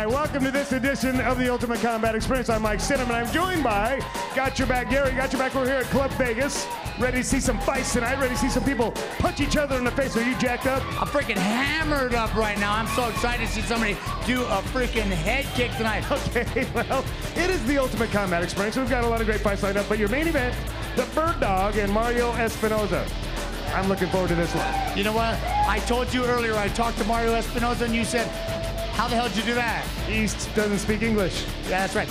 Hi, welcome to this edition of the Ultimate Combat Experience. I'm Mike Stidham, and I'm joined by Got Your Back Gary. Got Your Back, we're here at Club Vegas. Ready to see some fights tonight, ready to see some people punch each other in the face. Are you jacked up? I'm freaking hammered up right now. I'm so excited to see somebody do a freaking head kick tonight. Okay, well, it is the Ultimate Combat Experience. We've got a lot of great fights lined up, but your main event, the Bird Dog and Mario Espinoza. I'm looking forward to this one. You know what? I told you earlier, I talked to Mario Espinoza, and you said, how the hell did you do that? East doesn't speak English. Yeah, that's right.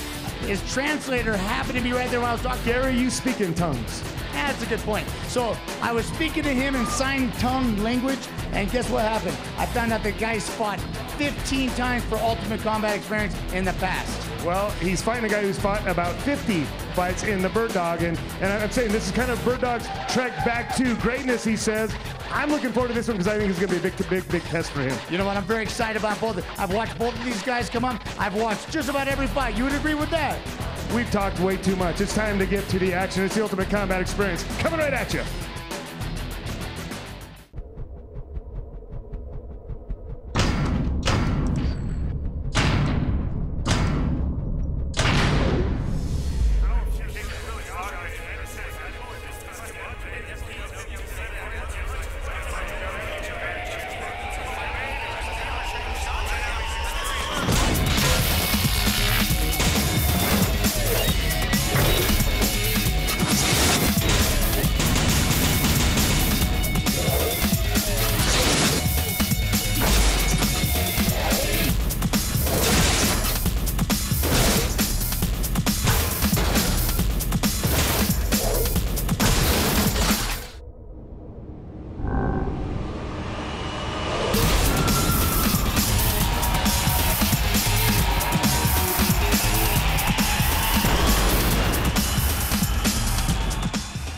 His translator happened to be right there while I was talking. Gary, you speak in tongues. Yeah, that's a good point. So I was speaking to him in sign tongue language, and guess what happened? I found out the guy's fought 15 times for Ultimate Combat Experience in the past. Well, he's fighting a guy who's fought about 50 fights in the Bird Dog, and I'm saying this is kind of Bird Dog's trek back to greatness, he says. I'm looking forward to this one because I think it's going to be a big test for him. You know what? I'm very excited about both. I've watched both of these guys come on. I've watched just about every fight. You would agree with that? We've talked way too much. It's time to get to the action. It's the Ultimate Combat Experience coming right at you.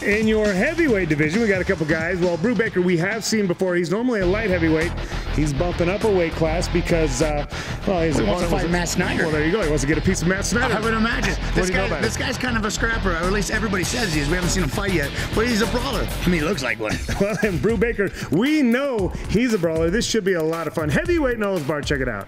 In your heavyweight division, we got a couple guys. Well, Brew Baker we have seen before. He's normally a light heavyweight. He's bumping up a weight class because, well, he wants to fight Matt Snyder. Well, there you go. He wants to get a piece of Matt Snyder. I would imagine. This guy's kind of a scrapper, or at least everybody says he is. We haven't seen him fight yet, but he's a brawler. I mean, he looks like one. Well, and Brew Baker, we know he's a brawler. This should be a lot of fun. Heavyweight nose bar, check it out.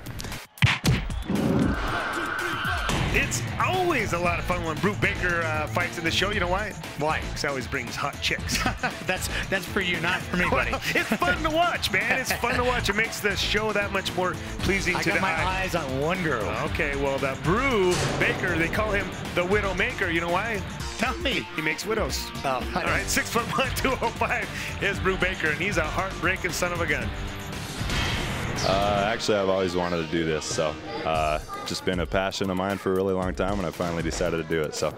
It's always a lot of fun when Brew Baker fights in the show. You know why? Why? Because he always brings hot chicks. That's for you, not for me, buddy. Well, it's fun to watch, man. It's fun to watch. It makes the show that much more pleasing to the eye. I got my eyes on one girl. Okay, well, that Brew Baker, they call him the Widow Maker. You know why? Tell me. He makes widows. Oh, all right, 6'1", 205 is Brew Baker, and he's a heartbreaking son of a gun. Actually, I've always wanted to do this, so just been a passion of mine for a really long time, and I finally decided to do it. So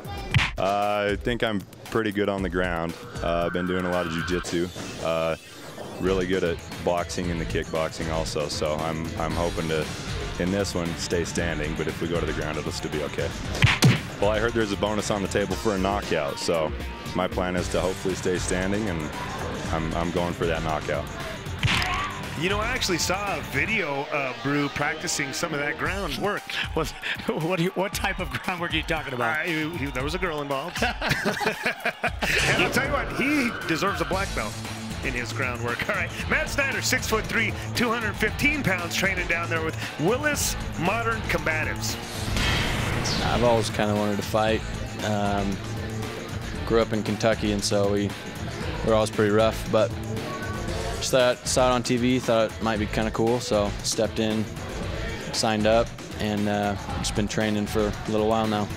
I think I'm pretty good on the ground. I've been doing a lot of jiu-jitsu, really good at boxing and the kickboxing also. So I'm hoping to, in this one, stay standing. But if we go to the ground, it'll still be okay. Well, I heard there's a bonus on the table for a knockout, so my plan is to hopefully stay standing, and I'm going for that knockout. You know, I actually saw a video of Brew practicing some of that ground work. What type of groundwork are you talking about? There was a girl involved. And I'll tell you what, he deserves a black belt in his groundwork. All right, Matt Snyder, 6'3", 215 pounds, training down there with Willis Modern Combatives. I've always kind of wanted to fight. Grew up in Kentucky, and so we were always pretty rough, but just saw it on TV, thought it might be kind of cool, so stepped in, signed up, and just been training for a little while now.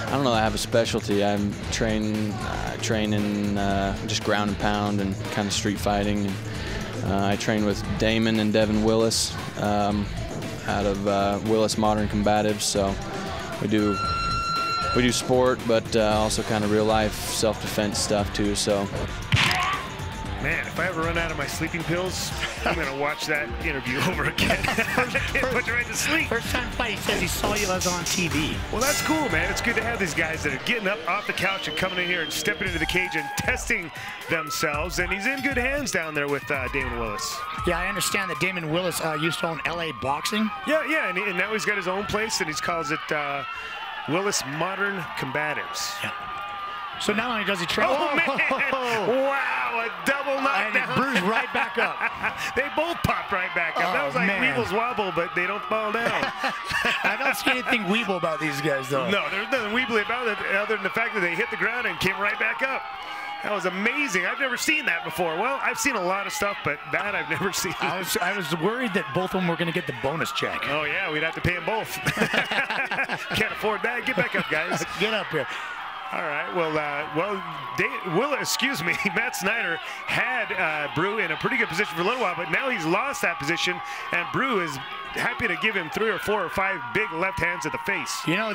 I don't know, I have a specialty. I'm training just ground and pound and kind of street fighting. And, I train with Damon and Devin Willis out of Willis Modern Combatives, so we do sport, but also kind of real life self-defense stuff too. So. Man, if I ever run out of my sleeping pills, I'm going to watch that interview over again. Put you right to sleep. First time fight, he says he saw you as on TV. Well, that's cool, man. It's good to have these guys that are getting up off the couch and coming in here and stepping into the cage and testing themselves. And he's in good hands down there with Damon Willis. Yeah, I understand that Damon Willis used to own LA Boxing. Yeah, and now he's got his own place, and he calls it Willis Modern Combatives. Yeah. So not only does he train. Oh, man. Wow, a double knockdown. And Bruce right back up. They both popped right back up. That was like Weebles wobble, but they don't fall down. I don't see anything weeble about these guys, though. No, there's nothing weebly about it other than the fact that they hit the ground and came right back up. That was amazing. I've never seen that before. Well, I've seen a lot of stuff, but that I've never seen. I was worried that both of them were going to get the bonus check. Oh, yeah, we'd have to pay them both. Can't afford that. Get back up, guys. Get up here. All right. Well, Matt Snyder had Brew in a pretty good position for a little while, but now he's lost that position, and Brew is happy to give him 3 or 4 or 5 big left hands at the face. You know,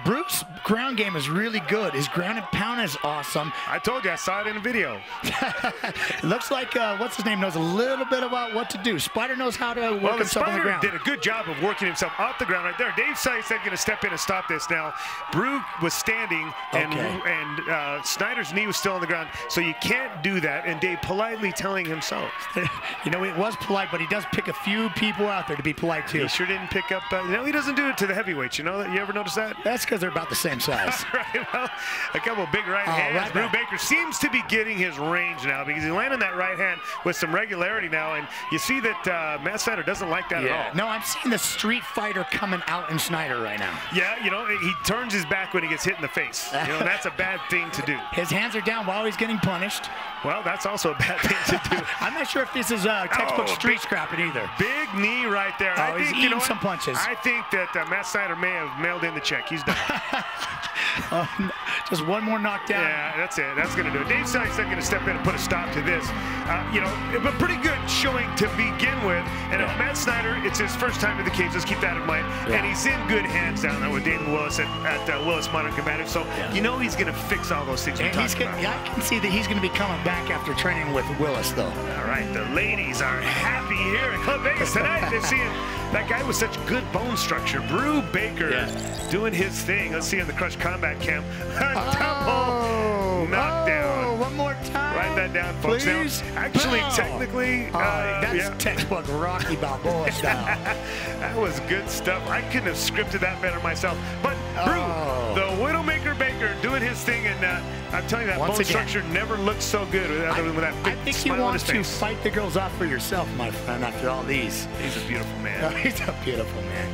Brew's ground game is really good. His ground and pound is awesome. I told you, I saw it in a video. It looks like, what's his name, knows a little bit about what to do. Spider knows how to work himself on the ground. Spider did a good job of working himself off the ground right there. Dave Sykes said going to step in and stop this now. Brew was standing, and Snyder's knee was still on the ground, so you can't do that, and Dave politely telling him so. You know, it was polite, but he does pick a few people out there to be polite too. He sure didn't pick up, he doesn't do it to the heavyweights, you know that? You ever notice that? That's because they're about the same size. Right, well, a couple of big right hands. Right Brew Baker seems to be getting his range now because he's landing that right hand with some regularity now, and you see that Matt Snyder doesn't like that at all. No, I'm seeing the street fighter coming out in Snyder right now. Yeah, you know, he turns his back when he gets hit in the face. You know, that's a bad thing to do. His hands are down while he's getting punished. Well, that's also a bad thing to do. I'm not sure if this is textbook street scrapping either. Big knee right there. Oh, he's eating some punches. I think that Matt Snyder may have mailed in the check. He's done. Just one more knockdown. Yeah, that's it. That's going to do it. Dave Sykes is going to step in and put a stop to this. You know, but pretty good showing to begin with. And Matt Snyder, it's his first time in the cage. Let's keep that in mind. And he's in good hands down there with Damon Willis at Willis Modern Combative. So you know he's going to fix all those things you're talking about. I can see that he's going to be coming back after training with Willis, though. All right, the ladies are happy here at Club Vegas tonight. They're seeing that guy with such good bone structure, Brew Baker, doing his thing. Let's see in the Crush Combat Cam. Double knockdown. One more time. Write that down, folks. Please. Now, actually, technically, that's textbook Rocky Balboa style. That was good stuff. I couldn't have scripted that better myself. But Brew, the Widowmaker Baker, doing his thing, and I'm telling you, that bone structure never looked so good other than with that big I think smile you on want his face. to fight the girls off for yourself, my friend, after all these. He's a beautiful man. He's a beautiful man.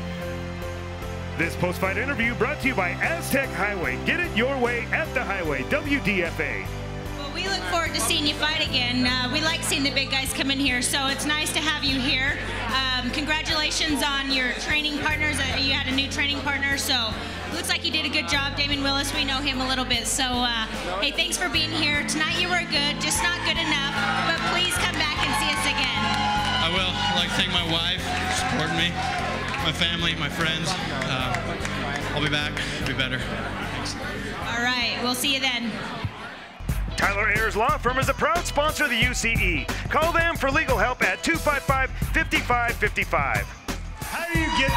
This post-fight interview brought to you by Aztec Highway. Get it your way at the highway. WDFA. Well, we look forward to seeing you fight again. We like seeing the big guys come in here, so it's nice to have you here. Congratulations on your training partners. You had a new training partner, so it looks like you did a good job. Damon Willis, we know him a little bit. So, hey, thanks for being here. Tonight you were good, just not good enough, but please come back and see us again. I will. I'd like to thank my wife for supporting me, my family, my friends. I'll be back. I'll be better. Thanks. All right, we'll see you then. Tyler Ayers Law Firm is a proud sponsor of the UCE. Call them for legal help at 255-5555. How do you get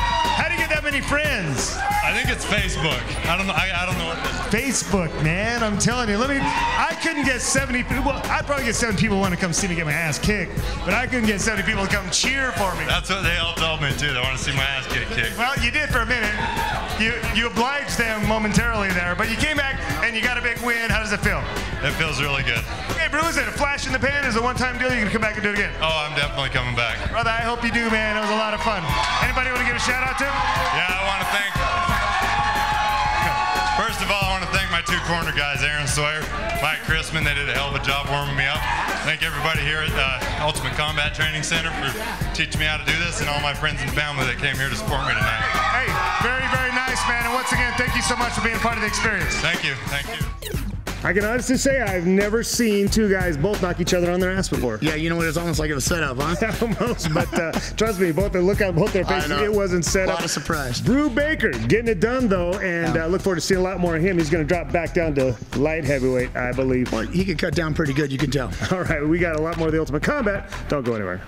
that many friends? I think it's Facebook. I don't know. I don't know what it is. Facebook, man. I'm telling you. I couldn't get 70 people. Well, I'd probably get 7 people who want to come see me get my ass kicked, but I couldn't get 70 people to come cheer for me. That's what they all told me too. They want to see my ass get kicked. Well, you did for a minute. You obliged them momentarily there, but you came back and you got a big win. How does it feel? It feels really good. Hey, Brew, is it a flash in the pan? Is it a one-time deal? You gonna come back and do it again? Oh, I'm definitely coming back. Brother, I hope you do, man. It was a lot of fun. Anybody want to give a shout out to? Yeah, I want to thank. First of all, I want to thank my 2 corner guys, Aaron Sawyer, Mike Chrisman. They did a hell of a job warming me up. Thank everybody here at the Ultimate Combat Training Center for teaching me how to do this, and all my friends and family that came here to support me tonight. Hey, very, very nice, man. And once again, thank you so much for being a part of the experience. Thank you. Thank you. I can honestly say I've never seen 2 guys both knock each other on their ass before. Yeah, you know what? It's almost like it was set up, huh? Almost, but trust me, look at both their faces. It wasn't set up. A lot of surprise. Brew Baker getting it done, though, and look forward to seeing a lot more of him. He's going to drop back down to light heavyweight, I believe. Well, he could cut down pretty good, you can tell. All right, we got a lot more of the Ultimate Combat. Don't go anywhere.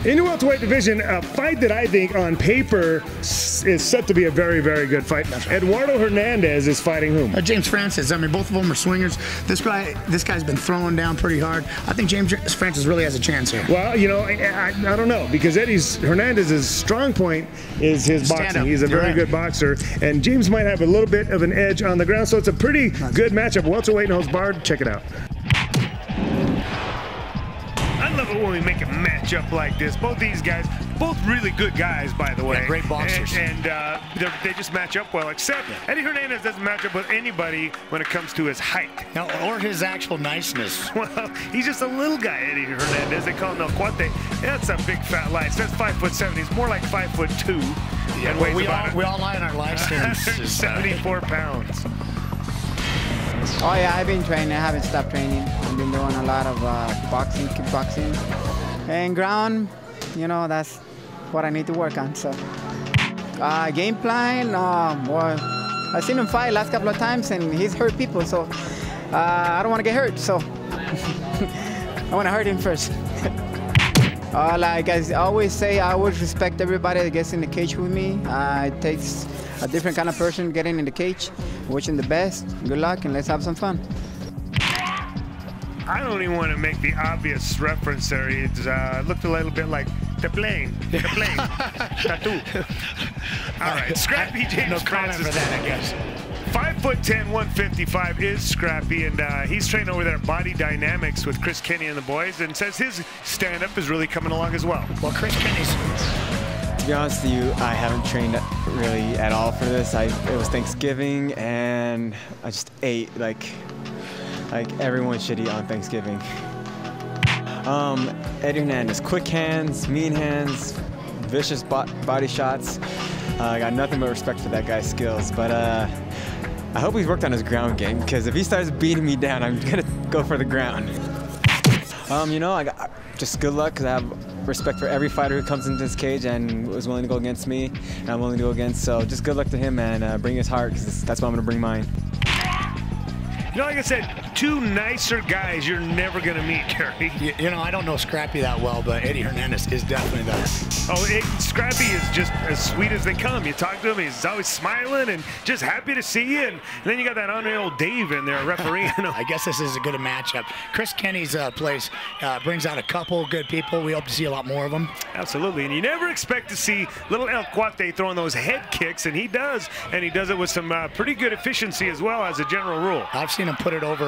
In the welterweight division, a fight that I think on paper is set to be a very, very good fight. Eduardo Hernandez is fighting whom? James Francis. I mean, both of them are swingers. This guy's been throwing down pretty hard. I think James Francis really has a chance here. Well, you know, I don't know, because Hernandez's strong point is his boxing. He's a very good boxer, and James might have a little bit of an edge on the ground, so it's a pretty good matchup. Welterweight and Barred, check it out. I love it when we make a matchup like this. Both these guys, both really good guys, by the way. Yeah, great boxers. And they just match up well, except Eddie Hernandez doesn't match up with anybody when it comes to his height. No, or his actual niceness. Well, he's just a little guy, Eddie Hernandez. They call him El Cuate. That's a big fat lie. It says 5'7". He's more like 5'2". Yeah, and well, weighs about we all lie in our license. 74 pounds. Oh yeah, I've been training. I haven't stopped training. I've been doing a lot of boxing, kickboxing, and ground. You know, that's what I need to work on. So, game plan. Boy, I've seen him fight last couple of times, and he's hurt people. So, I don't want to get hurt. So, I want to hurt him first. Like I always say, I always respect everybody that gets in the cage with me. It takes a different kind of person getting in the cage. Wishing the best. Good luck, and let's have some fun. I don't even want to make the obvious reference there. It looked a little bit like the plane. Tattoo. All right, Scrappy James Francis. For that, I guess. 5'10", 155 is Scrappy, and he's trained over there at Body Dynamics with Chris Kenny and the boys, and says his stand-up is really coming along as well. Well, Chris Kenny's... To be honest with you, I haven't trained really at all for this. It was Thanksgiving, and I just ate like everyone should eat on Thanksgiving. Eddie Hernandez, quick hands, mean hands, vicious body shots. I got nothing but respect for that guy's skills, but I hope he's worked on his ground game, because if he starts beating me down, I'm gonna go for the ground. You know, I got just good luck, because I have respect for every fighter who comes into this cage and was willing to go against me, and I'm willing to go against. So just good luck to him, and bring his heart, because that's what I'm going to bring mine. You know, like I said, two nicer guys you're never going to meet, Gary. You know, I don't know Scrappy that well, but Eddie Hernandez is definitely that. Scrappy is just as sweet as they come. You talk to him, he's always smiling and just happy to see you. And then you got that honorable Dave in there refereeing. I guess this is a good matchup. Chris Kenny's place brings out a couple good people. We hope to see a lot more of them. Absolutely, and you never expect to see little El Cuate throwing those head kicks, and he does it with some pretty good efficiency as well, as a general rule. I've seen him put it over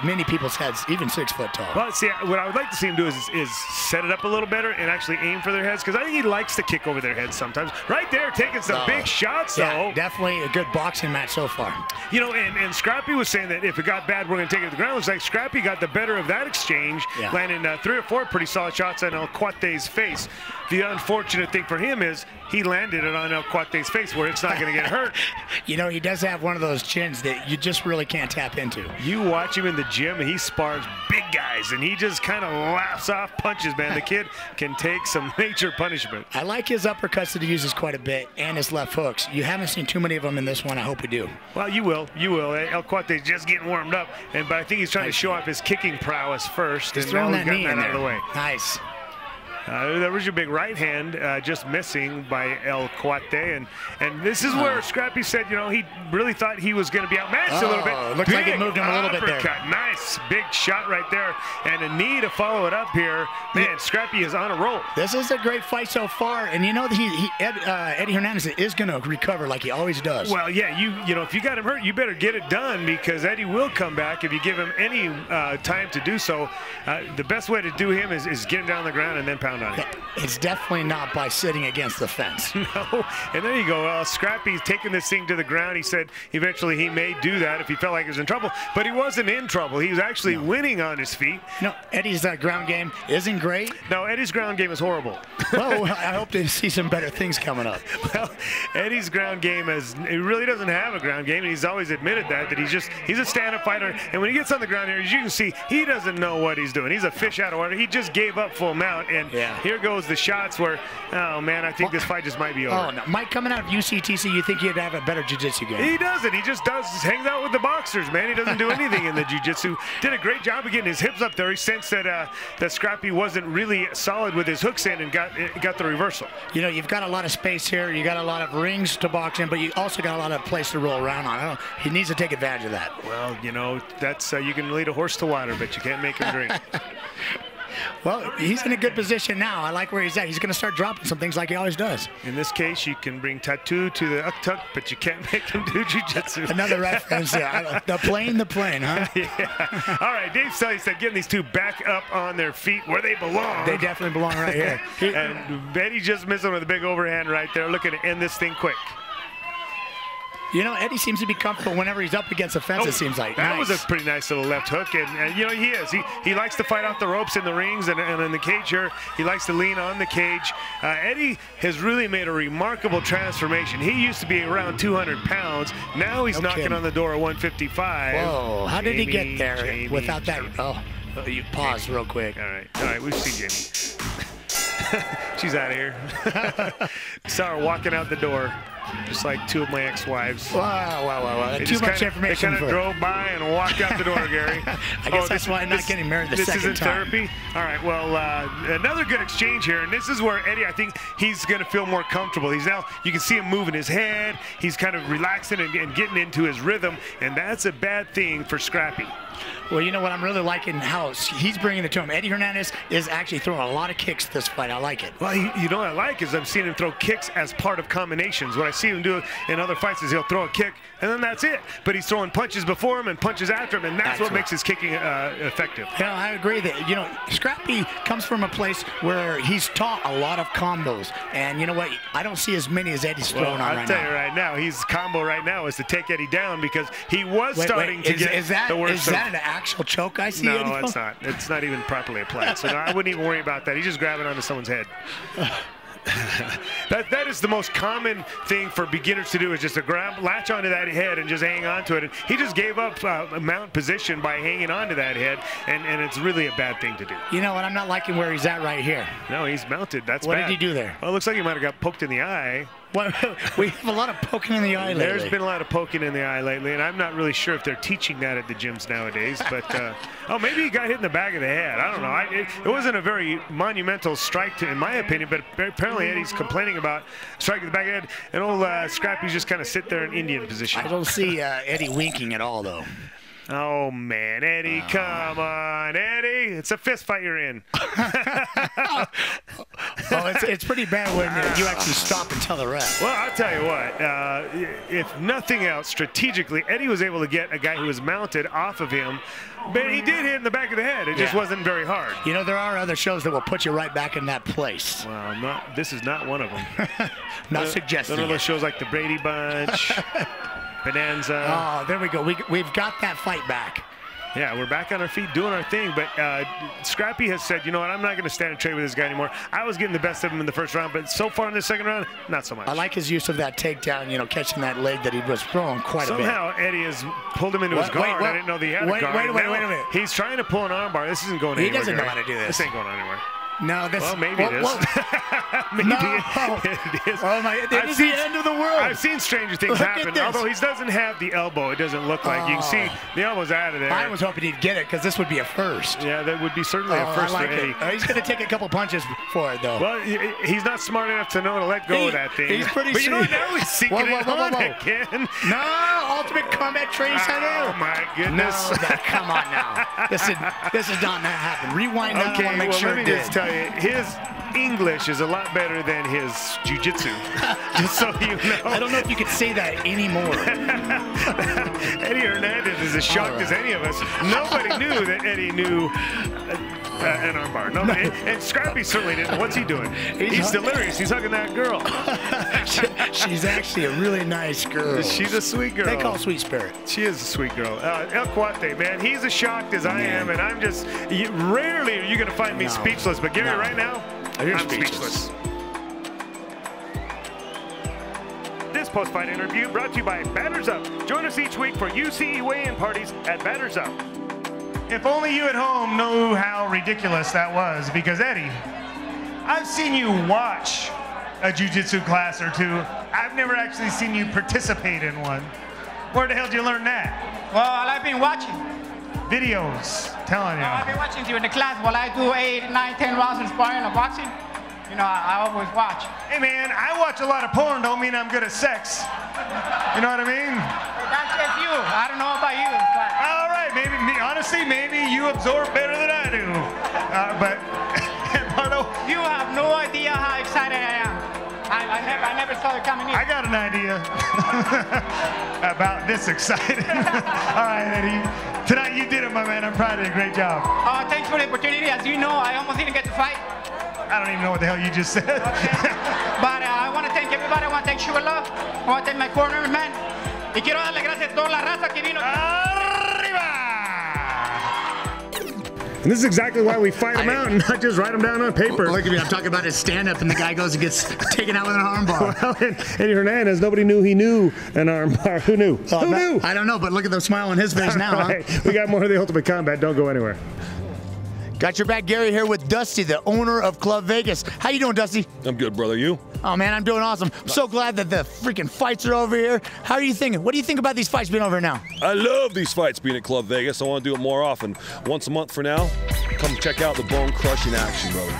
many people's heads, even 6 foot tall. Well, see, what I would like to see him do is set it up a little better and actually aim for their heads, because I think he likes to kick over their heads sometimes. Right there, taking some big shots, though. Yeah, definitely a good boxing match so far. You know, and Scrappy was saying that if it got bad, we're going to take it to the ground. It looks like Scrappy got the better of that exchange, landing 3 or 4 pretty solid shots on El Cuate's face. The unfortunate thing for him is he landed it on El Cuate's face, where it's not going to get hurt. You know, he does have one of those chins that you just really can't tap into. You watch him in the gym, and he spars big guys, and he just kind of laughs off punches, man. The kid can take some major punishment. I like his uppercuts that he uses quite a bit, and his left hooks. You haven't seen too many of them in this one. I hope we do. Well, you will. You will. El Cuate's just getting warmed up, but I think he's trying to show off his kicking prowess first. He's throwing that knee out of the way. Nice. There was your big right hand just missing by El Cuate, and this is where Scrappy said, you know, he really thought he was going to be outmatched a little bit. Looks like it moved him a little bit there. Nice big shot right there, and a knee to follow it up here. Man, Scrappy is on a roll. This is a great fight so far, and you know that Eddie Hernandez is going to recover like he always does. Well, yeah, you know, if you got him hurt, you better get it done, because Eddie will come back if you give him any time to do so. The best way to do him is get him down on the ground and then pound on it. It's definitely not by sitting against the fence. No, and there you go. Scrappy's taking this thing to the ground. He said eventually he may do that if he felt like he was in trouble, but he wasn't in trouble. He was actually winning on his feet. No, Eddie's ground game isn't great. No, Eddie's ground game is horrible. Well, I hope to see some better things coming up. Well, Eddie's ground game he really doesn't have a ground game, and he's always admitted that he's a stand-up fighter, and when he gets on the ground here, as you can see, he doesn't know what he's doing. He's a fish out of water. He just gave up full mount, and Yeah. Here goes the shots where, oh man, I think this fight just might be over. Oh no, Mike, coming out of UCTC, you think he'd have a better jiu-jitsu game? He doesn't. He just hangs out with the boxers, man. He doesn't do anything in the jiu-jitsu. Did a great job of getting his hips up there. He sensed that that Scrappy wasn't really solid with his hooks in and got the reversal. You know, you've got a lot of space here. You got a lot of rings to box in, but you also got a lot of place to roll around on. He needs to take advantage of that. Well, you know, that's you can lead a horse to water, but you can't make him drink. Well, he's in a good position now. I like where he's at. He's going to start dropping some things like he always does. In this case, you can bring Tattoo to the uktuk, but you can't make him do jiu-jitsu. Another reference. The plane, huh? Yeah. All right, Dave Sully said getting these two back up on their feet where they belong. They definitely belong right here. And Betty just missed him with a big overhand right there, looking to end this thing quick. You know, Eddie seems to be comfortable whenever he's up against a fence, it seems like. That was a pretty nice little left hook. And you know, he is. He likes to fight off the ropes in the rings and in the cage here. He likes to lean on the cage. Eddie has really made a remarkable transformation. He used to be around 200 pounds. Now he's knocking on the door at 155. Whoa, how did he get there without that? Oh, you pause real quick. All right, we've seen Jamie. She's out of here. Saw her walking out the door. Just like two of my ex-wives. Wow. Too much information. They kind of drove by and walked out the door, Gary. I guess that's why I'm not getting married the second time. This isn't therapy? All right, well, another good exchange here. And this is where Eddie, I think he's going to feel more comfortable. He's now, you can see him moving his head. He's kind of relaxing and getting into his rhythm. And that's a bad thing for Scrappy. Well, you know what I'm really liking how he's bringing it to him. Eddie Hernandez is actually throwing a lot of kicks this fight. I like it. Well, you know what I like is I'm seeing him throw kicks as part of combinations. What I see him do in other fights is he'll throw a kick, and then that's it. But he's throwing punches before him and punches after him, and that's what makes his kicking effective. Yeah, I agree that, you know, Scrappy comes from a place where he's taught a lot of combos. And you know what? I don't see as many as Eddie's throwing on right now. I'll tell you right now, his combo right now is to take Eddie down because he was starting to get the worst. Is that an actual choke I see? No, it's not. It's not even properly applied. So no, I wouldn't even worry about that. He's just grabbing onto someone's head. That is the most common thing for beginners to do, is just to latch onto that head and just hang on to it. And he just gave up mount position by hanging onto that head, and it's really a bad thing to do. You know what? I'm not liking where he's at right here. No, he's mounted. That's what bad. Did he do there? Well, it looks like he might have got poked in the eye. Well, we have a lot of poking in the eye lately. There's been a lot of poking in the eye lately, and I'm not really sure if they're teaching that at the gyms nowadays. But, oh, maybe he got hit in the back of the head. I don't know. It wasn't a very monumental strike, in my opinion, but apparently Eddie's complaining about striking the back of the head. And old Scrappy's just kind of sit there in Indian position. I don't see Eddie winking at all, though. Oh, man, Eddie, come on, Eddie. It's a fist fight you're in. It's pretty bad when you actually stop and tell the ref. Well, I'll tell you what, if nothing else, strategically, Eddie was able to get a guy who was mounted off of him, but he did hit in the back of the head. It just wasn't very hard. You know, there are other shows that will put you right back in that place. Well, this is not one of them. Not suggesting. None of those shows like the Brady Bunch. Bonanza. Oh, there we go. We've got that fight back. Yeah, we're back on our feet doing our thing, but Scrappy has said, you know what, I'm not going to stand and trade with this guy anymore. I was getting the best of him in the first round, but so far in the second round, not so much. I like his use of that takedown, you know, catching that leg that he was throwing quite a bit. Somehow Eddie has pulled him into his guard. I didn't know that he had a guard. Wait a minute. He's trying to pull an armbar. This isn't going anywhere. He doesn't know how to do this. This ain't going anywhere. No, this. Well, maybe it is. Maybe it is. Oh my! It is the end of the world. I've seen stranger things happen. Although he doesn't have the elbow, it doesn't look like. You can see the elbow's out of there. I was hoping he'd get it because this would be a first. Yeah, that would be certainly a first for Eddie. He's going to take a couple punches for it, though. Well, he's not smart enough to know to let go of that thing. He's pretty. But you know what? Now he's sinking it on again. No, Ultimate Combat Training Center. Oh my goodness! No, come on now. This is not gonna happen. Rewind that. Okay, I want to make sure let me just tell you, his English is a lot better than his jiu-jitsu, just so you know. I don't know if you could say that anymore. Eddie Hernandez is as shocked as any of us. Nobody knew that Eddie knew an armbar. Nobody, and Scrappy certainly didn't. What's he doing? He's delirious. He's hugging that girl. She's actually a really nice girl. She's a sweet girl. They call her Sweet Spirit. She is a sweet girl. El Cuate, man, he's as shocked as I am, and I'm just, rarely are you going to find me speechless, but Gary, right now, I'm speechless. This post-fight interview brought to you by Batters Up. Join us each week for UCE weigh-in parties at Batters Up. If only you at home knew how ridiculous that was, because Eddie I've seen you watch a jiu-jitsu class or two. I've never actually seen you participate in one. Where the hell did you learn that? Well, I've been watching. Videos, telling you. I've been watching you in the class while I do 8, 9, 10 rounds of sparring or boxing. You know, I always watch. Hey man, I watch a lot of porn, don't mean I'm good at sex. You know what I mean? That's just you. I don't know about you. But... All right, honestly, maybe you absorb better than I do. But, Pardo. You have no idea how excited I am. I never saw you coming in. I got an idea about this excited. All right, Eddie. Tonight you did it, my man. I'm proud of you. Great job. Thanks for the opportunity. As you know, I almost didn't get to fight. I don't even know what the hell you just said. Okay. But I want to thank everybody. I want to thank Sugar Love. I want to thank my corner, man. Y quiero darle gracias a toda la raza que vino. And this is exactly why we fight them out and not just write them down on paper. Look at me, I'm talking about his stand-up, and the guy goes and gets taken out with an armbar. Well, and Eddie Hernandez, nobody knew he knew an armbar. Who knew? Who knew? I don't know, but look at the smile on his face now. Right. We got more of the Ultimate Combat. Don't go anywhere. Got your back, Gary, here with Dusty, the owner of Club Vegas. How you doing, Dusty? I'm good, brother. You? Oh, man, I'm doing awesome. I'm so glad that the freaking fights are over here. How are you thinking? What do you think about these fights being over here now? I love these fights being at Club Vegas. I want to do it more often. Once a month for now. Come check out the bone-crushing action, brother.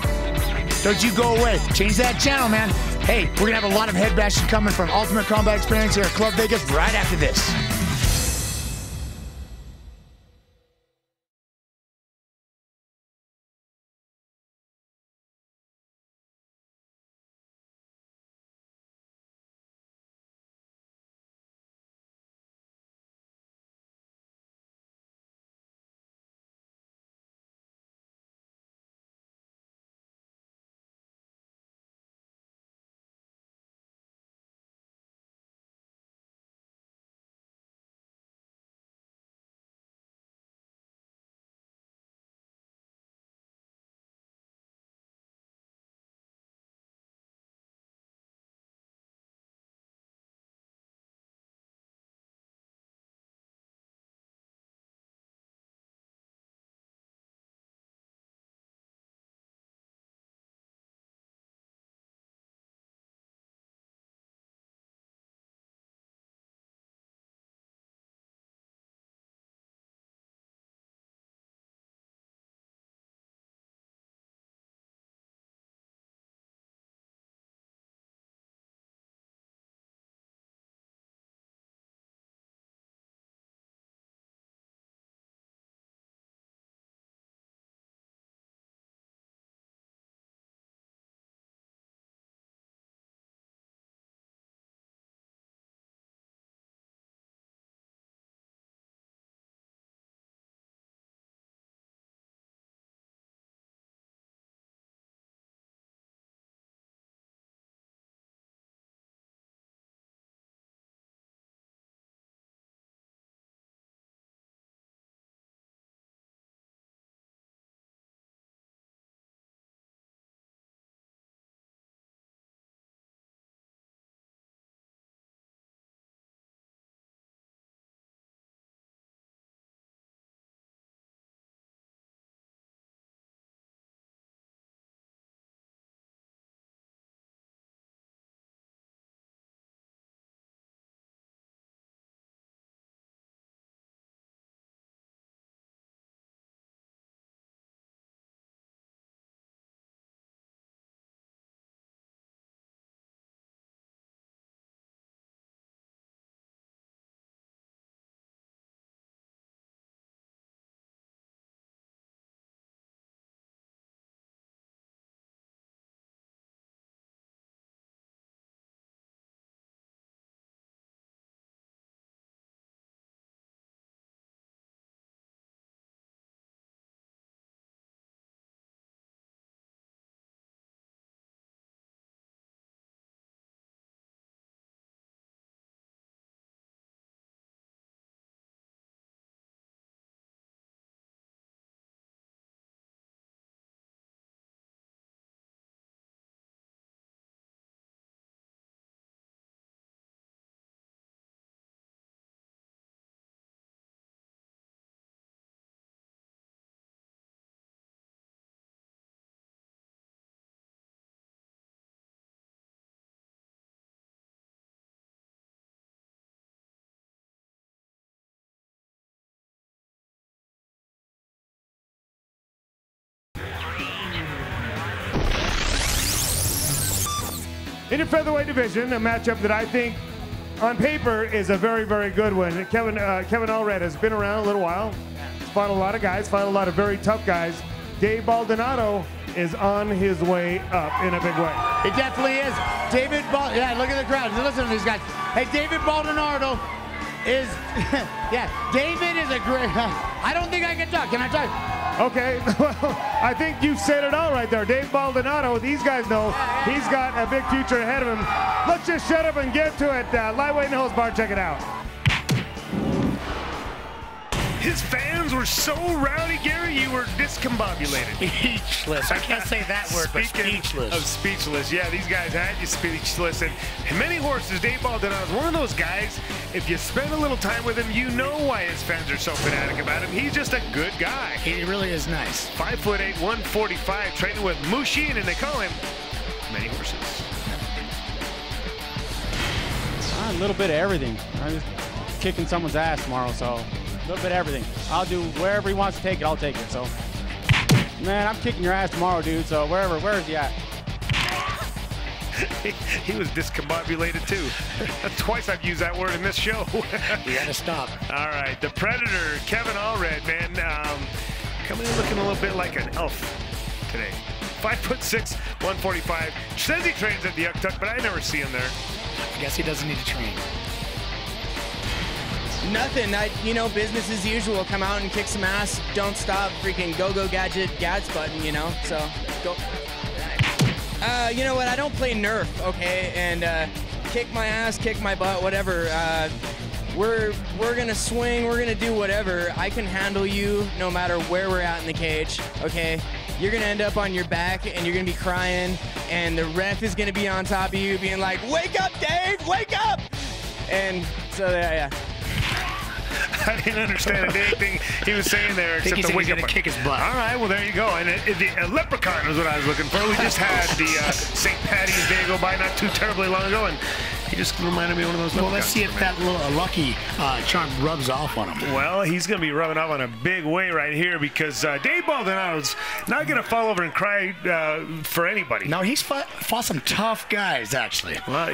Don't you go away. Change that channel, man. Hey, we're going to have a lot of head bashing coming from Ultimate Combat Experience here at Club Vegas right after this. In your featherweight division, a matchup that I think on paper is a very, very good one. Kevin Allred has been around a little while. He's fought a lot of guys, fought a lot of very tough guys. Dave Baldonado is on his way up in a big way. He definitely is. Yeah, look at the crowd. Listen to these guys. Hey, David Baldonado is, yeah, David is a great, I don't think I can talk. Can I talk? Okay, well, I think you've said it all right there. Dave Baldonado, these guys know he's got a big future ahead of him. Let's just shut up and get to it. Lightweight and Hose Bar, check it out. His fans were so rowdy, Gary, you were discombobulated. Speechless. I can't say that word, but speechless. Of speechless. Yeah, these guys had you speechless. And many horses, Dave Baldonado is one of those guys, if you spend a little time with him, you know why his fans are so fanatic about him. He's just a good guy. He really is nice. 5'8", 145, training with Mushin, and they call him Many Horses. A little bit of everything. I'm just kicking someone's ass tomorrow, so a little bit of everything. I'll do wherever he wants to take it, I'll take it. So, man, I'm kicking your ass tomorrow, dude. So where is he at? He was discombobulated too. Twice I've used that word in this show. You gotta stop. All right, the Predator, Kevin Allred, man, coming in looking a little bit like an elf today. 5'6", 145. Says he trains at the Yuck Tuck, but I never see him there. I guess he doesn't need to train. Nothing. Business as usual. Come out and kick some ass. Don't stop. Freaking go gadget Gads button, So go. You know what? I don't play Nerf, okay? And kick my ass, kick my butt, whatever. We're gonna swing. We're gonna do whatever. I can handle you no matter where we're at in the cage, okay? You're gonna end up on your back and you're gonna be crying, and the ref is gonna be on top of you, being like, "Wake up, Dave! Wake up!" And so yeah. I didn't understand anything he was saying there except the wake up. Kick his butt. All right, well, there you go. And the leprechaun was what I was looking for. We just had the St. Patty's Day go by not too terribly long ago, and he just reminded me of one of those leprechauns. Well, let's see if that little lucky charm rubs off on him. Well, he's going to be rubbing off on a big way right here because Dave Baldonado's not going to fall over and cry for anybody. No, he's fought some tough guys, actually. Well,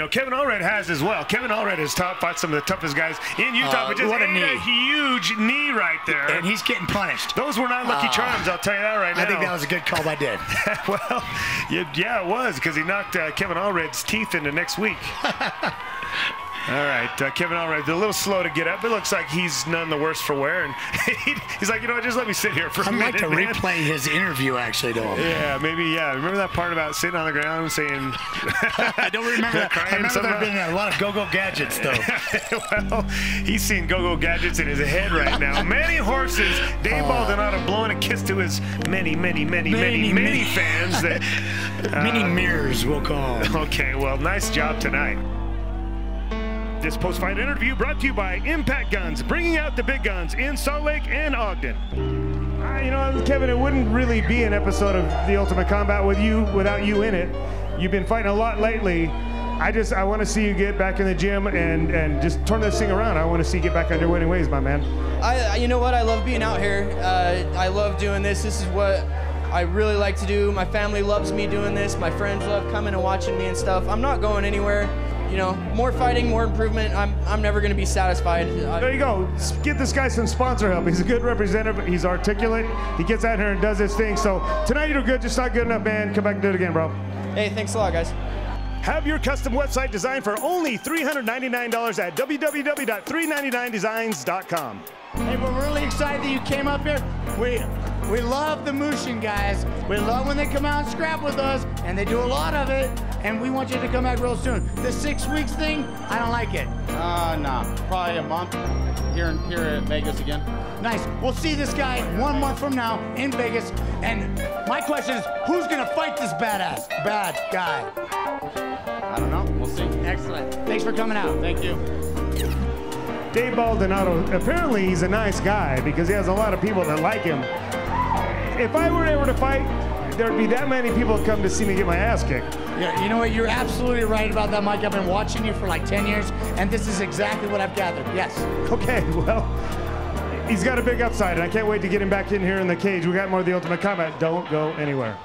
Kevin Allred has as well. Kevin Allred has fought some of the toughest guys in Utah, but just what a knee. A huge knee right there. And he's getting punished. Those were not lucky charms, I'll tell you that right now. I think that was a good call by Dave. Well, yeah, it was, because he knocked Kevin Allred's teeth into next week. All right, Kevin Allred, a little slow to get up. It looks like he's none the worse for wear. And he's like, just let me sit here for a minute. I'd like to replay his interview, actually, to him. Yeah, maybe, yeah. Remember that part about sitting on the ground saying... I don't remember that. I remember there being a lot of go-go gadgets, though. Well, he's seeing go-go gadgets in his head right now. Many Horses, Dave Baldonado blowing a kiss to his many fans. That many mirrors, we'll call them. Okay, well, nice job tonight. This post-fight interview brought to you by Impact Guns, bringing out the big guns in Salt Lake and Ogden. Kevin, it wouldn't really be an episode of The Ultimate Combat without you in it. You've been fighting a lot lately. I want to see you get back in the gym and just turn this thing around. I want to see you get back on your winning ways, my man. You know what? I love being out here. I love doing this. This is what I really like to do. My family loves me doing this. My friends love coming and watching me and stuff. I'm not going anywhere. More fighting, more improvement. I'm never going to be satisfied. There you go. Get this guy some sponsor help. He's a good representative. He's articulate. He gets out here and does his thing. So tonight you do good. Just not good enough, man. Come back and do it again, bro. Hey, thanks a lot, guys. Have your custom website designed for only $399 at www.399designs.com. Hey, we're really excited that you came up here. We love the Mushin guys. We love when they come out and scrap with us, and they do a lot of it, and we want you to come back real soon. The 6 weeks thing, I don't like it. Nah, probably a month here at Vegas again. Nice. We'll see this guy 1 month from now in Vegas, and my question is, who's gonna fight this bad guy? I don't know. We'll see. Excellent. Thanks for coming out. Thank you. Dave Baldonado, apparently he's a nice guy because he has a lot of people that like him. If I were ever to fight, there'd be that many people come to see me get my ass kicked. Yeah, you know what? You're absolutely right about that, Mike. I've been watching you for like 10 years, and this is exactly what I've gathered. Yes. Okay, well, he's got a big upside, and I can't wait to get him back in here in the cage. We got more of The Ultimate Combat. Don't go anywhere.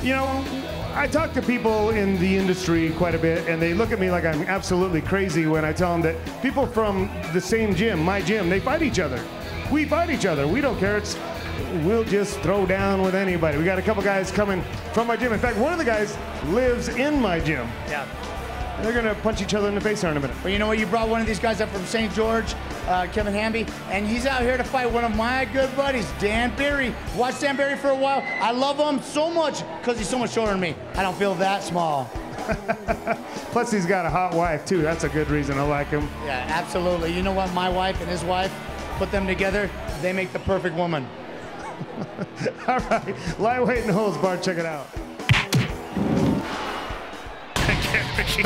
You know, I talk to people in the industry quite a bit, and they look at me like I'm absolutely crazy when I tell them that people from the same gym, my gym, they fight each other. We fight each other. We don't care. We'll just throw down with anybody. We got a couple guys coming from my gym. In fact, one of the guys lives in my gym. Yeah. They're going to punch each other in the face here in a minute. Well, you know what? You brought one of these guys up from St. George, Kevin Hamby, and he's out here to fight one of my good buddies, Dan Barry. Watched Dan Barry for a while. I love him so much because he's so much shorter than me. I don't feel that small. Plus, he's got a hot wife, too. That's a good reason I like him. Yeah, absolutely. You know what? My wife and his wife, put them together, they make the perfect woman. All right. Lightweight and holds bar. Check it out. I'm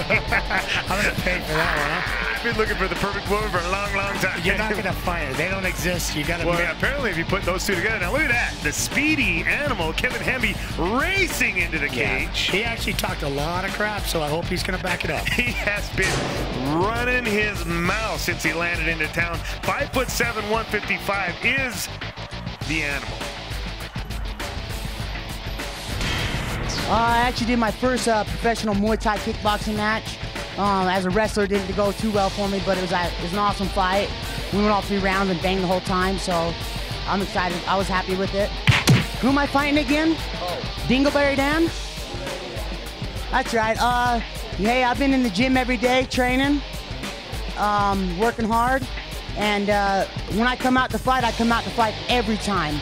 gonna pay for that one, huh? I've been looking for the perfect woman for a long, long time. You're not gonna find her. They don't exist. You gotta. Well, yeah, apparently, if you put those two together, now look at that. The speedy animal, Kevin Hamby, racing into the cage. He actually talked a lot of crap, so I hope he's gonna back it up. He has been running his mouth since he landed into town. 5'7", 155 is the animal. I actually did my first professional Muay Thai kickboxing match. As a wrestler, didn't go too well for me, but it was an awesome fight. We went all 3 rounds and banged the whole time, so I'm excited. I was happy with it. Who am I fighting again? Dingleberry Dan? That's right. Hey, I've been in the gym every day training, working hard, and when I come out to fight, I come out to fight every time.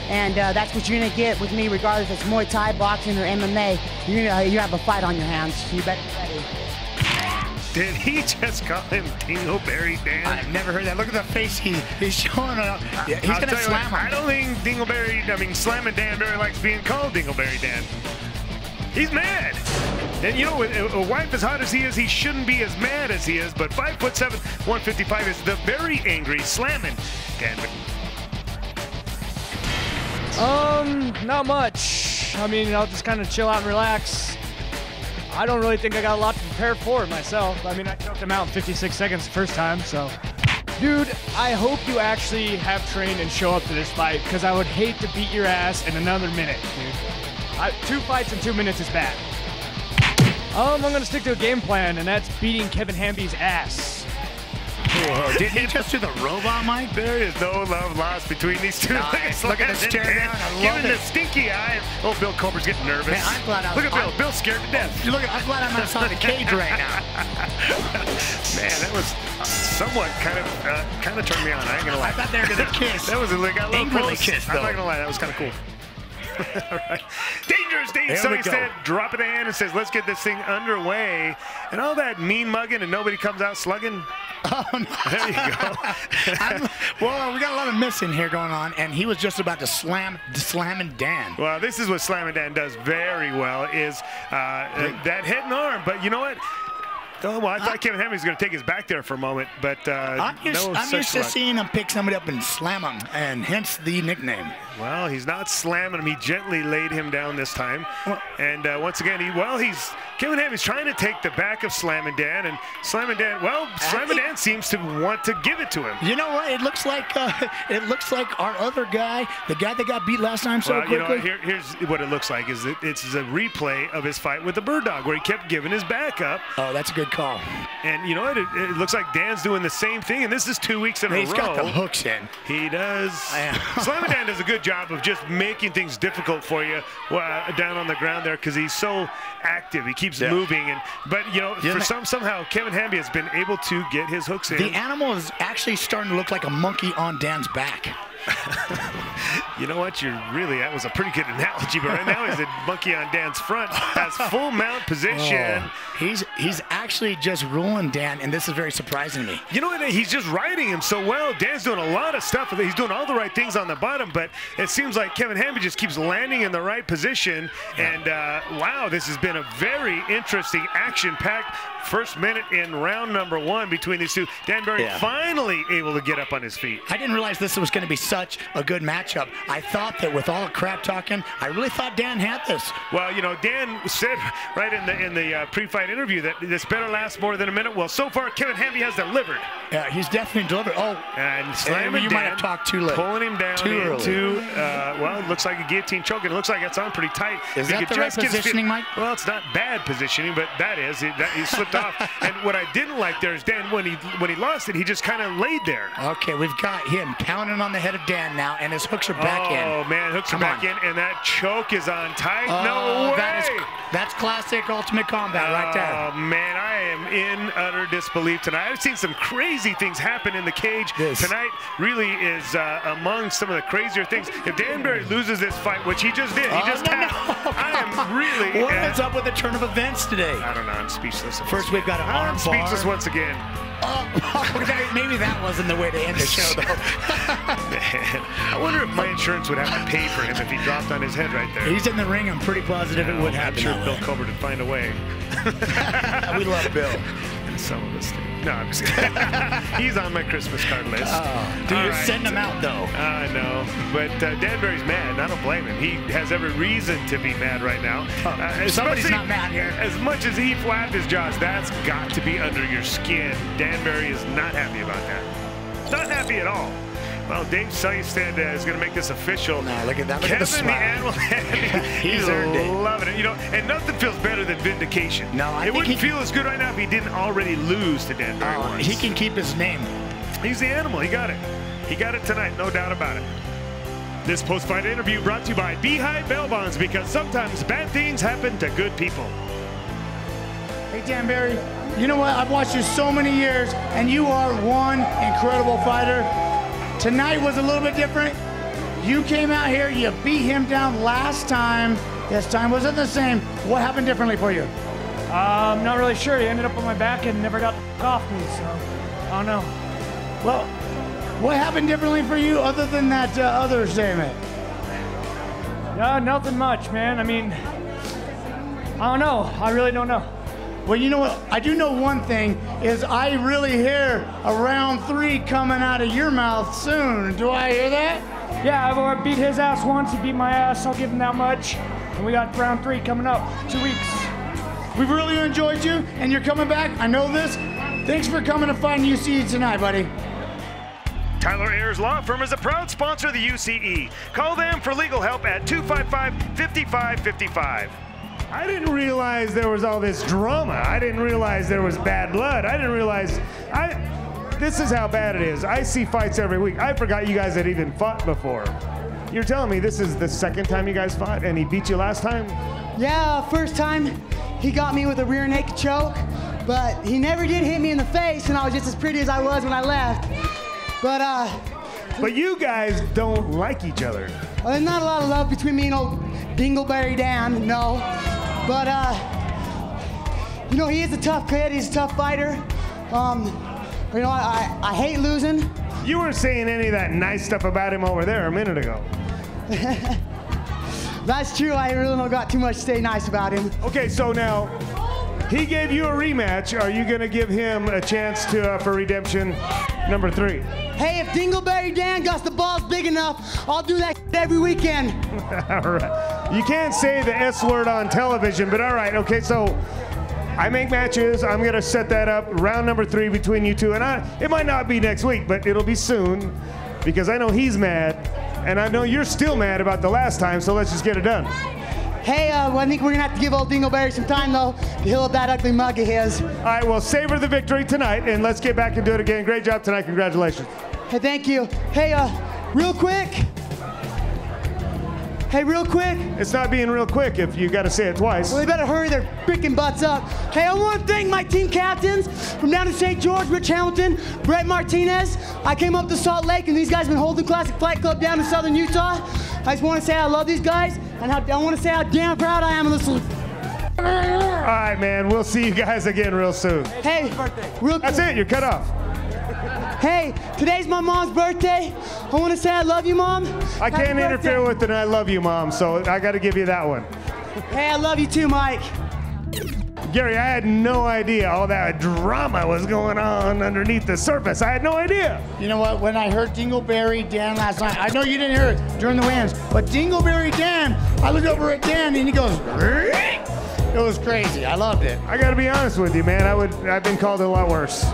And that's what you're gonna get with me, regardless if it's Muay Thai, boxing, or MMA. You have a fight on your hands. So you better be ready. Did he just call him Dingleberry Dan? I've never heard that. Look at the face he's showing up. Yeah, he's gonna slam him. I don't think Slamming Dan Barry likes being called Dingleberry Dan. He's mad. And you know, a wife as hot as he is, he shouldn't be as mad as he is, but 5'7", 155 is the very angry Slamming Dan. Not much. I mean, I'll just kind of chill out and relax. I don't really think I got a lot to prepare for myself. I mean, I choked him out in 56 seconds the first time, so. Dude, I hope you actually have trained and show up to this fight, because I would hate to beat your ass in another minute, dude. 2 fights in 2 minutes is bad. I'm gonna stick to a game plan, and that's beating Kevin Hamby's ass. Whoa, did he just do the robot, Mike? There is no love lost between these two. Nice. Look at the stare down. I love Giving it. the stinky eye. Oh, Bill Cobber's getting nervous. Man, I'm glad Look at Bill. Bill's scared to death. Look, I'm glad I'm outside the cage right now. Man, that was somewhat kind of turned me on. I ain't gonna lie. I thought they were gonna kiss. That was a little Angrily close. kiss, I'm though. not gonna lie. That was kind of cool. All right. Dangerous Dave. There So we he go. said, drop it in and says, let's get this thing underway. And all that mean mugging and nobody comes out slugging. Oh, no. There you go. Well, we got a lot of missing here going on, and he was just about to slamming Dan. Well, this is what Slamming Dan does very well, is that head and arm. But you know what? Oh, well, I thought Kevin Hamby was going to take his back there for a moment, but I'm used to seeing him pick somebody up and slam him, and hence the nickname. Well, he's not slamming him. He gently laid him down this time. And once again, Kevin Hamby's trying to take the back of Slamming Dan, and Slamming Dan, Slamming Dan seems to want to give it to him. You know what? It looks like our other guy, the guy that got beat last time so quickly. You know, here's what it looks like. It's a replay of his fight with the Bird Dog, where he kept giving his back up. Oh, that's a good call. And you know what? It looks like Dan's doing the same thing, and this is 2 weeks in a row. He's got the hooks in. He does. Slamming Dan does a good job of just making things difficult for you down on the ground there, because he's so active. He keeps moving, but you know, somehow Kevin Hamby has been able to get his hooks in. The animal is actually starting to look like a monkey on Dan's back. You know what? That was a pretty good analogy, but right now he's a monkey on Dan's front, has full mount position. Oh, he's actually just ruling Dan, and this is very surprising to me. You know what? He's just riding him so well. Dan's doing a lot of stuff. He's doing all the right things on the bottom, but it seems like Kevin Hamby just keeps landing in the right position. And wow, this has been a very interesting, action-packed first minute in round number 1 between these two. Dan Barry finally able to get up on his feet. I didn't realize this was going to be such such a good matchup. I thought that with all the crap talking, I really thought Dan had this. Well, you know, Dan said right in the pre-fight interview that this better last more than a minute. Well, so far, Kevin Hamby has delivered. Yeah, he's definitely delivered. Oh, and slamming you Dan, might have talked too late. Pulling him down into, well, it looks like a guillotine choke. It looks like it's on pretty tight. Is that the right positioning, Mike? Well, it's not bad positioning, but that is. He slipped off. And what I didn't like there is Dan, when he lost it, he just kind of laid there. Okay, we've got him pounding on the head of Dan now, and his hooks are back in. Oh, man, hooks are back in, and that choke is on tight. No way! That's classic Ultimate Combat right there. Oh, man, I am in utter disbelief tonight. I've seen some crazy things happen in the cage. Tonight really is among some of the crazier things. If Dan Barry loses this fight, which he just did, I am really... What is up with the turn of events today? I don't know, I'm speechless. First, we've got an arm bar. Speechless once again. Maybe that wasn't the way to end the show, though. Man, I wonder if my insurance would have to pay for him if he dropped on his head right there. He's in the ring. I'm pretty positive it would happen. I'm sure Bill Colbert would find a way. We love Bill. And some of us do. No, I'm just kidding. He's on my Christmas card list. Dude, you're sending him out, though. I know. But Dan Barry's mad, and I don't blame him. He has every reason to be mad right now. Somebody's not mad here. As much as he flapped his jaws, that's got to be under your skin. Dan Barry is not happy about that. Not happy at all. Well, Dave Seistad is going to make this official. Nah, look at that. Look Kevin, at the smile. Animal Head, he's loving it. You know, and nothing feels better than vindication. No, it wouldn't feel as good right now if he didn't already lose to Dan Barry once. He can keep his name. He's the animal. He got it. He got it tonight, no doubt about it. This post-fight interview brought to you by Beehive Bail Bonds, because sometimes bad things happen to good people. Hey, Dan Barry, you know what? I've watched you so many years, and you are one incredible fighter. Tonight was a little bit different. You came out here, you beat him down last time. This time wasn't the same. What happened differently for you? I'm not really sure. He ended up on my back and never got off me, so I don't know. Well, what happened differently for you other than that other statement? Nothing much, man. I mean, I don't know. I really don't know. Well, you know what? I do know one thing, is I really hear a round 3 coming out of your mouth soon. Do I hear that? Yeah, I've already beat his ass once. He beat my ass. I'll give him that much. And we got round 3 coming up, 2 weeks. We've really enjoyed you, and you're coming back. I know this. Thanks for coming to fight UCE tonight, buddy. Tyler Ayers Law Firm is a proud sponsor of the UCE. Call them for legal help at 255-5555. I didn't realize there was all this drama. I didn't realize there was bad blood. I didn't realize, this is how bad it is. I see fights every week. I forgot you guys had even fought before. You're telling me this is the second time you guys fought and he beat you last time? Yeah, first time he got me with a rear naked choke, but he never did hit me in the face, and I was just as pretty as I was when I left. But you guys don't like each other. Well, there's not a lot of love between me and old Dingleberry Dan, no. But, you know, he is a tough kid. He's a tough fighter. You know, I hate losing. You weren't saying any of that nice stuff about him over there a minute ago. That's true. I really don't got too much to say nice about him. Okay, so now, he gave you a rematch. Are you going to give him a chance to for redemption number 3? Hey, if Dingleberry Dan got the balls big enough, I'll do that every weekend. All right. You can't say the S word on television, but all right. Okay, so I make matches. I'm going to set that up. Round number 3 between you two. And it might not be next week, but it'll be soon, because I know he's mad, and I know you're still mad about the last time, so let's just get it done. Hey, well, I think we're going to have to give old Dingleberry some time, though, to heal up that ugly mug of his. All right, well, savor the victory tonight, and let's get back and do it again. Great job tonight. Congratulations. Hey, thank you. Hey, real quick. Hey, real quick. It's not being real quick if you got to say it twice. Well, they better hurry their freaking butts up. Hey, I want to thank my team captains from down in St. George, Rich Hamilton, Brett Martinez. I came up to Salt Lake, and these guys have been holding Classic Fight Club down in southern Utah. I just want to say I love these guys, and I want to say how damn proud I am of this. All right, man. We'll see you guys again real soon. Hey, real quick. That's it. You're cut off. Hey, today's my mom's birthday. I want to say I love you, Mom. I can't interfere with it, and I love you, Mom, so I got to give you that one. Hey, I love you too, Mike. Gary, I had no idea all that drama was going on underneath the surface. I had no idea. You know what? When I heard Dingleberry Dan last night, I know you didn't hear it during the weigh-ins, but Dingleberry Dan, I looked over at Dan and he goes, it was crazy. I loved it. I got to be honest with you, man. I've been called a lot worse.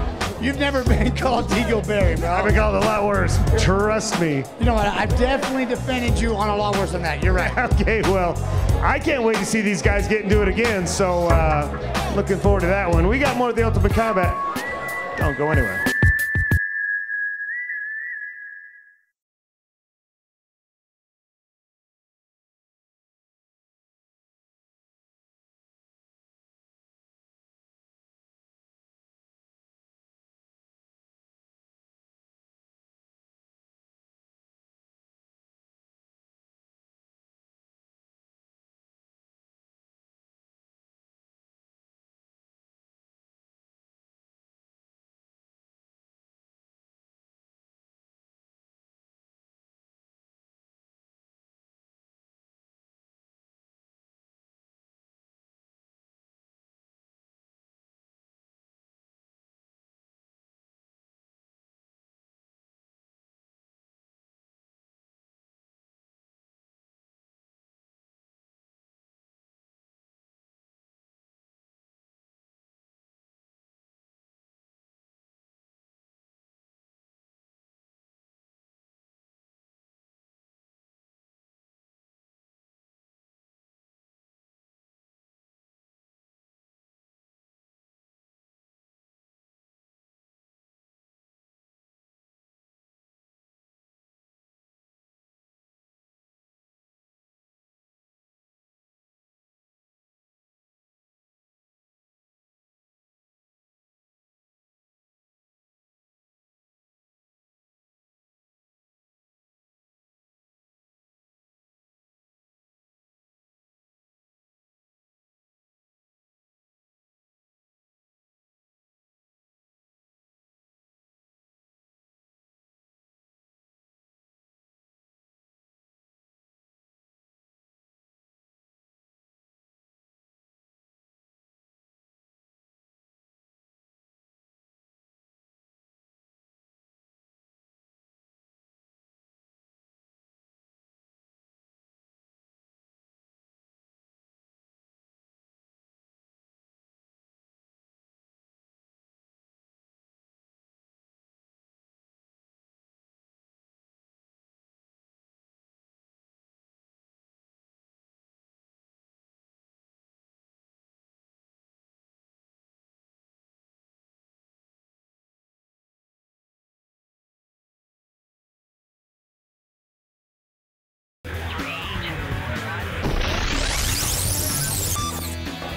You've never been called Dingleberry, bro. I've been called a lot worse. Trust me. You know what? I've definitely defended you on a lot worse than that. You're right. Okay, well, I can't wait to see these guys get into it again. So looking forward to that one. We got more of the Ultimate Combat. Don't go anywhere.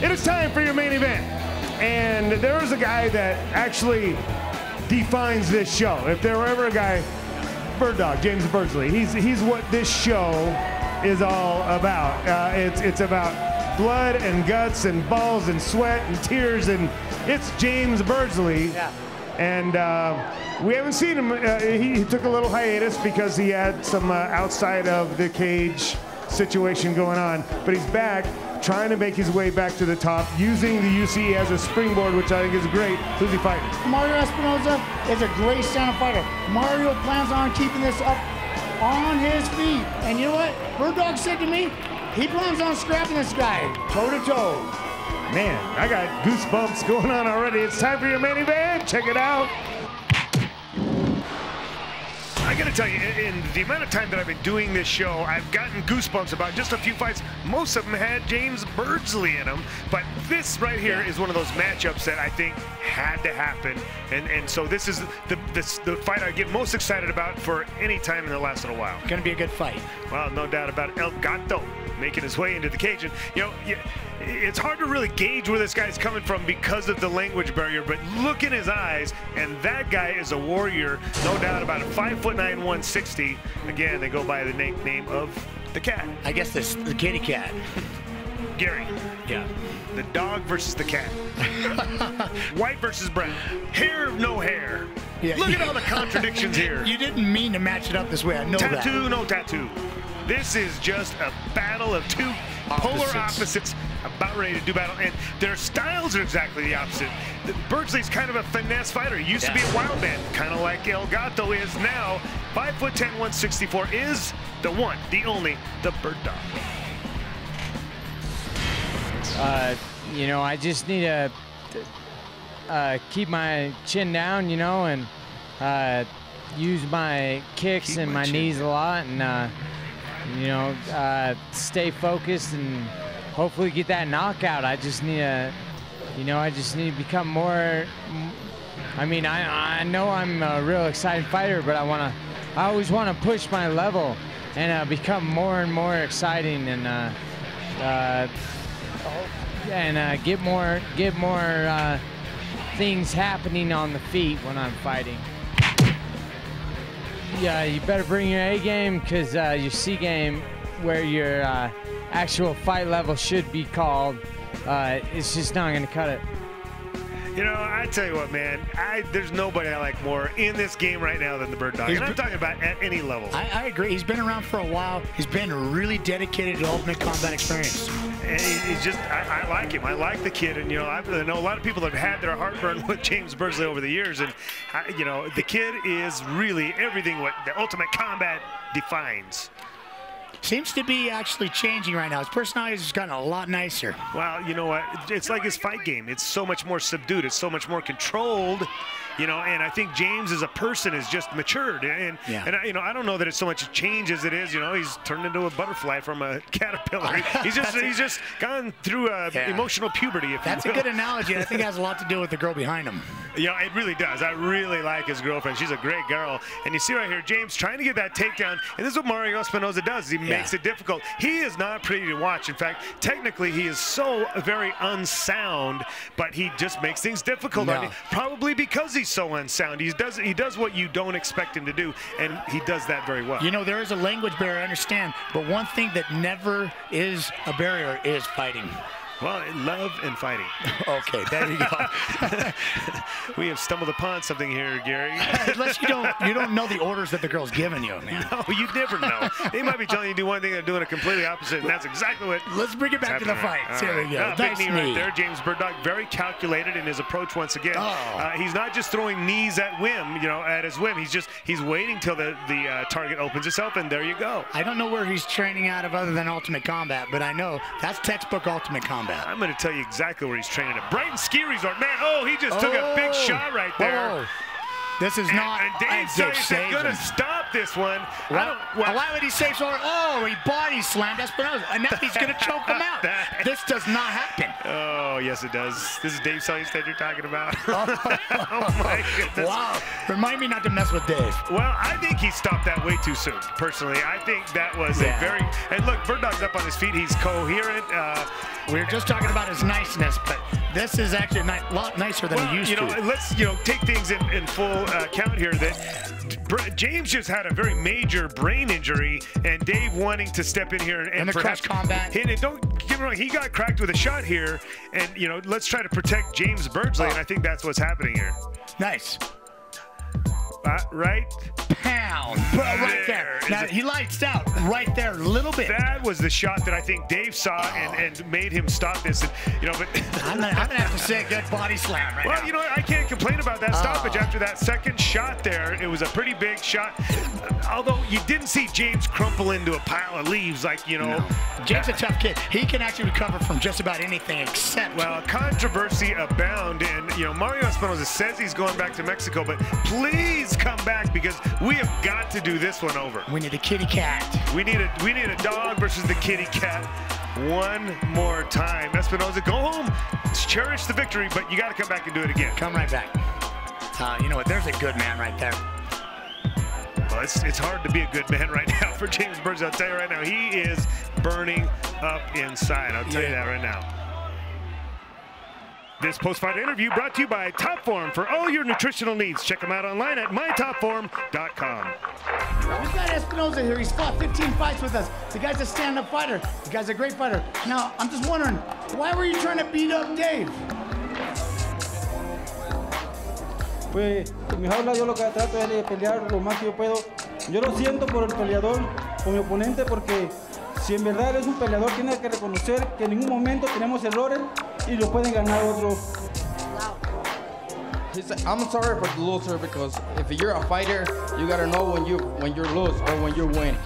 It is time for your main event. And there is a guy that actually defines this show. If there were ever a guy, Bird Dog, James Birdsley, he's what this show is all about. It's about blood and guts and balls and sweat and tears, and it's James Birdsley. Yeah. And we haven't seen him. He took a little hiatus because he had some outside of the cage situation going on, but he's back trying to make his way back to the top using the UC as a springboard, which I think is great. Who's he fighting? Mario Espinoza is a great stand-up fighter. Mario plans on keeping this up on his feet. And you know what? Bird Dog said to me, he plans on scrapping this guy toe-to-toe. Man, I got goosebumps going on already. It's time for your main event. Check it out. I gotta tell you, in the amount of time that I've been doing this show, I've gotten goosebumps about just a few fights. Most of them had James Birdsley in them, but this right here is one of those matchups that I think had to happen. And so this is the fight I get most excited about for any time in the last little while. Gonna be a good fight. Well, no doubt about it. El Gato making his way into the cage. And, you know, it's hard to really gauge where this guy's coming from because of the language barrier, but look in his eyes, and that guy is a warrior, no doubt about it. 5'9", 160. Again, they go by the name of the cat. I guess the kitty cat. Gary. Yeah. The dog versus the cat. White versus brown. Hair, no hair. Yeah. Look at all the contradictions here. You didn't mean to match it up this way. I know that. Tattoo, no tattoo. This is just a battle of two polar opposites about ready to do battle, and their styles are exactly the opposite. Birdsley's kind of a finesse fighter. He used to be a wild man, kind of like El Gato is now. 5'10", 164 is the one, the only, the Bird Dog. You know, I just need to keep my chin down, you know, and use my kicks and my knees a lot, and you know, stay focused and hopefully get that knockout. I just need to, you know, I just need to become more. I mean, I know I'm a real exciting fighter, but I always want to push my level and become more and more exciting, and get more things happening on the feet when I'm fighting. Yeah, you better bring your A game, because your C game, where your actual fight level should be called, it's just not going to cut it. You know, I tell you what, man, there's nobody I like more in this game right now than the Bird Dog. And I'm talking about at any level. I agree. He's been around for a while. He's been really dedicated to Ultimate Combat experience. And he's just, I like him. I like the kid. And, you know, I know a lot of people that have had their heartburn with James Birdsley over the years. And, you know, the kid is really everything what the Ultimate Combat defines. Seems to be actually changing right now. His personality has gotten a lot nicer. Well, you know what? It's like his fight game. It's so much more subdued. It's so much more controlled. You know, and I think James as a person is just matured, and you know, I don't know that it's so much a change as it is. You know, he's turned into a butterfly from a caterpillar. He's just gone through emotional puberty. If That's you will. a good analogy. I think it has a lot to do with the girl behind him. Yeah, it really does. I really like his girlfriend. She's a great girl. And you see right here, James trying to get that takedown. And this is what Mario Espinoza does. He makes it difficult. He is not pretty to watch. In fact, technically, he is so very unsound, but he just makes things difficult on you. Probably because he's so unsound. He does what you don't expect him to do, and he does that very well. You know, there is a language barrier, I understand, but one thing that never is a barrier is fighting. Well, love and fighting. Okay, there you go. We have stumbled upon something here, Gary. Unless you don't know the orders that the girl's giving you, man. No, you never know. They might be telling you to do one thing, they're doing it completely opposite, and that's exactly what. Let's bring it back to the fights. Here we go. Big knee right there. James Bird Dog very calculated in his approach once again. He's not just throwing knees at whim, you know, at his whim. He's waiting till the target opens itself, and there you go. I don't know where he's training out of other than Ultimate Combat, but I know that's textbook Ultimate Combat. I'm going to tell you exactly where he's training at. Brighton Ski Resort. Man, he just took a big shot right there. Whoa. This is not. And Dave Sayers is going to stop this one. Why would he say so? Oh, he body slammed Espinoza, and now he's going to choke him out. This does not happen. Oh, yes, it does. This is Dave Sayers that you're talking about. Oh, my goodness. Wow. Remind me not to mess with Dave. Well, I think he stopped that way too soon, personally. I think that was a very. And look, Bird Dog's up on his feet. He's coherent. We were just talking about his niceness, but this is actually a lot nicer than he used to. Let's take things in full account here that James just had a very major brain injury, and Dave wanting to step in here and the crush combat. And don't get me wrong, he got cracked with a shot here, and let's try to protect James Birdsley, and I think that's what's happening here. Nice. Right? Pound. Right there. Now, he lights out right there a little bit. That was the shot that I think Dave saw and made him stop this. And, but I'm going to have to say a good body slam right now. Well, I can't complain about that stoppage after that second shot there. It was a pretty big shot. Although you didn't see James crumple into a pile of leaves like, No. James is a tough kid. He can actually recover from just about anything except. Well, controversy abound. And, Mario Espinoza says he's going back to Mexico, but please come back because we have got to do this one over. We need a kitty cat. We need a dog versus the kitty cat one more time. Espinoza, go home, cherish the victory, but you got to come back and do it again. Come right back. You know what? There's a good man right there. Well, it's hard to be a good man right now for James Birdsley. I'll tell you right now, he is burning up inside. I'll tell you that right now. This post-fight interview brought to you by Topform for all your nutritional needs. Check them out online at mytopform.com. We've got Espinoza here. He's fought 15 fights with us. The guy's a stand-up fighter. The guy's a great fighter. Now, I'm just wondering, why were you trying to beat up Dave? Pues en mi jaula yo lo que trato es de pelear lo más que yo puedo. Yo lo siento por el peleador, por mi oponente, porque Si en verdad eres un peleador, tienes que reconocer que en ningún momento tenemos errores y lo pueden ganar otro. I'm sorry for the loser because if you're a fighter, you gotta know when you're lose or when you're win.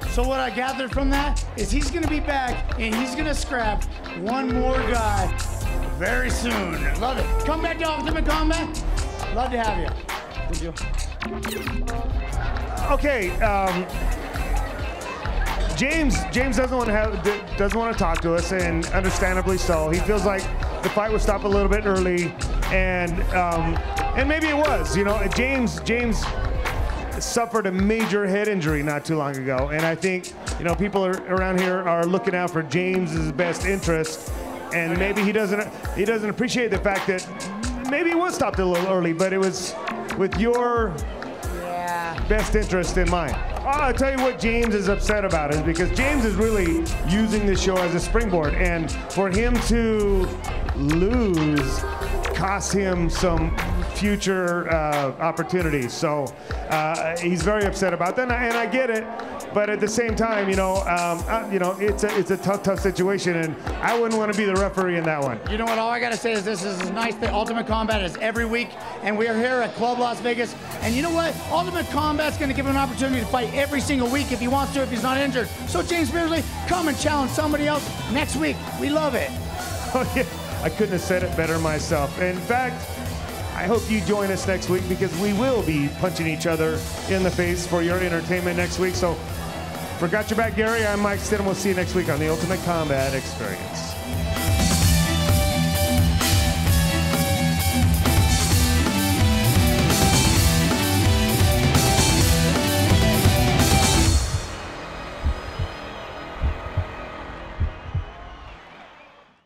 So what I gathered from that is he's gonna be back and he's gonna scrap one more guy very soon. Love it. Come back to Ultimate Combat. Love to have you. Thank you. Okay. James doesn't want to talk to us, and understandably so. He feels like the fight was stopped a little bit early, and maybe it was. You know, James suffered a major head injury not too long ago, and I think people around here are looking out for James's best interest, and maybe he doesn't appreciate the fact that maybe he was stopped a little early, but it was with your best interest in mind. I'll tell you what James is upset about is because James is really using this show as a springboard, and for him to lose cost him some future opportunities. So he's very upset about that, and I get it. But at the same time, it's a tough situation, and I wouldn't want to be the referee in that one. You know what? All I gotta say is this is as nice that Ultimate Combat is every week, and we are here at Club Las Vegas. And you know what? Ultimate Combat's gonna give him an opportunity to fight every single week if he wants to, if he's not injured. So James Beardsley, come and challenge somebody else next week. We love it. Oh yeah, I couldn't have said it better myself. In fact, I hope you join us next week because we will be punching each other in the face for your entertainment next week. So, for Got Your Back Gary, I'm Mike Stidham. We'll see you next week on the Ultimate Combat Experience.